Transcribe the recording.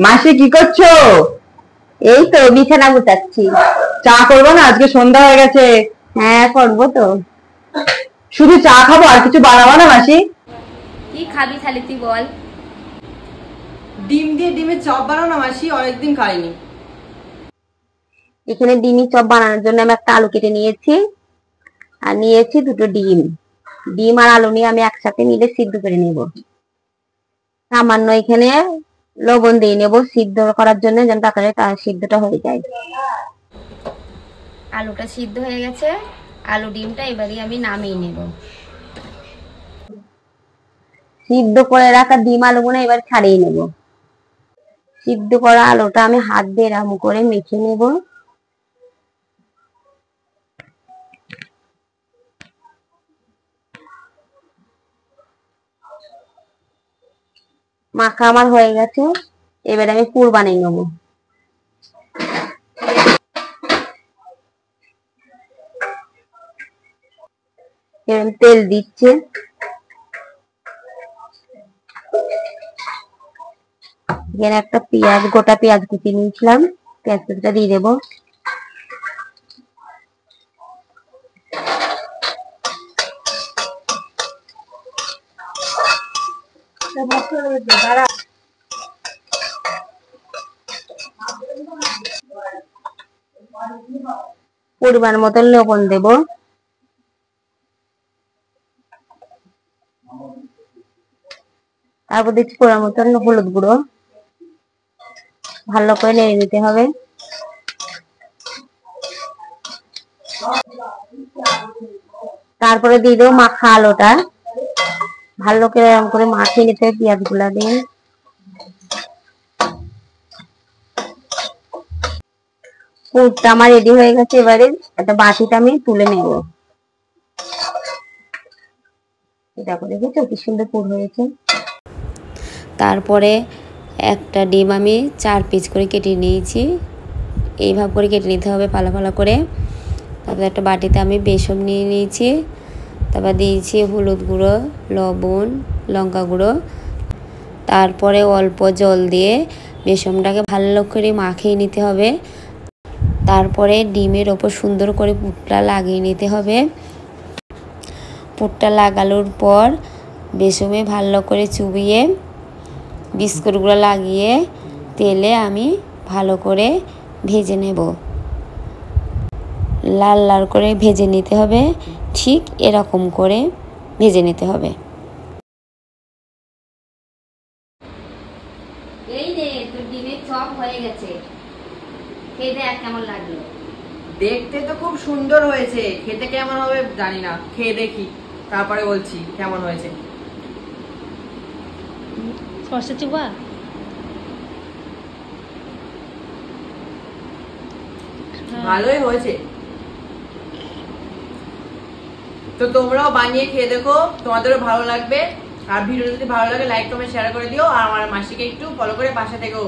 মাসি কি করছো? এই তো বিছানা গুছাচ্ছি। চা করবো না? আজকে সন্ধ্যা হয়ে গেছে। হ্যাঁ, করবো তো। শুধু চা খাবো, আর কিছু বানাবো না মাসি? কি খাবি তাহলে তুই বল। ডিম দিয়ে ডিমের চপ বানাও না মাসি, অনেকদিন খাইনি। এখানে ডিমের চপ বানানোর জন্য আমি একটা আলু কেটে নিয়েছি, আর নিয়েছি দুটো ডিম। ডিম আর আলু নিয়ে আমি একসাথে মিলে সিদ্ধ করে নেব। সামান্য এখানে লবণ দিয়ে নেব সিদ্ধ করার জন্য, যেন তাড়াতাড়ি তার সিদ্ধটা হয়ে যায়। আলুটা সিদ্ধ হয়ে গেছে, আলু ডিমটা এবারে আমি নামিয়ে নেব। সিদ্ধ করে রাখা ডিম আলুগুলো এবার ছাড়িয়ে নেব। সিদ্ধ করা আলুটা আমি হাত দিয়ে এরকম করে মেখে নেব। মাখা আমার হয়ে গেছে, এবারে আমি পুর বানিয়ে নেব। তেল দিচ্ছে, এখানে একটা পেঁয়াজ, গোটা পেঁয়াজ কুচি নিয়েছিলাম, পেঁয়াজ কুচিটা দিয়ে দেবো। পরিমাণ মতন লবণ দেব। তারপর দিচ্ছি পরিমাণ মতন হলুদ গুঁড়ো। ভালো করে নেড়ে নিতে হবে। তারপরে দিয়ে দেবো মাখা আলুটা, ভালো করে এরকম করে মাখিয়ে নিতে হবে পেঁয়াজ গুলা দিয়ে। পুরটা আমার রেডি হয়ে গেছে, এবারে একটা বাটিতে আমি তুলে নেব। দেখো, দেখেছো কি সুন্দর পুর হয়েছে। তারপরে একটা ডিম আমি 4 পিস করে কেটে নিয়েছি, এইভাবে করে কেটে নিতে হবে পালা পালা করে। তারপরে একটা বাটিতে আমি বেসন নিয়ে নিয়েছি, তারপর দিয়েছি হলুদ গুঁড়ো, লবণ, লঙ্কা গুঁড়ো। তারপরে অল্প জল দিয়ে বেসনটাকে ভালো করে মাখিয়ে নিতে হবে। তারপরে ডিমের ওপর সুন্দর করে পুরটা লাগিয়ে নিতে হবে। পুরটা লাগানোর পর বেসনে ভালো করে চুবিয়ে বিস্কুটগুলো লাগিয়ে তেলে আমি ভালো করে ভেজে নেব। লাল লাল করে ভেজে নিতে হবে, ঠিক এরকম করে ভেজে নিতে হবে। এই রে, তোর ডিমের চপ হয়ে গেছে, খেয়ে দেখ কেমন লাগলো। দেখতে তো খুব সুন্দর হয়েছে, খেতে কেমন হবে জানি না, খেয়ে দেখি তারপরে বলছি কেমন হয়েছে। সরষে চুবা ভালোই হয়েছে। তো তোমরাও বানিয়ে খেয়ে দেখো, তোমাদেরও ভালো লাগবে। আর ভিডিও যদি ভালো লাগে লাইক কমেন্ট শেয়ার করে দিও, আর আমার মাসিকে একটু ফলো করে পাশে থেকো।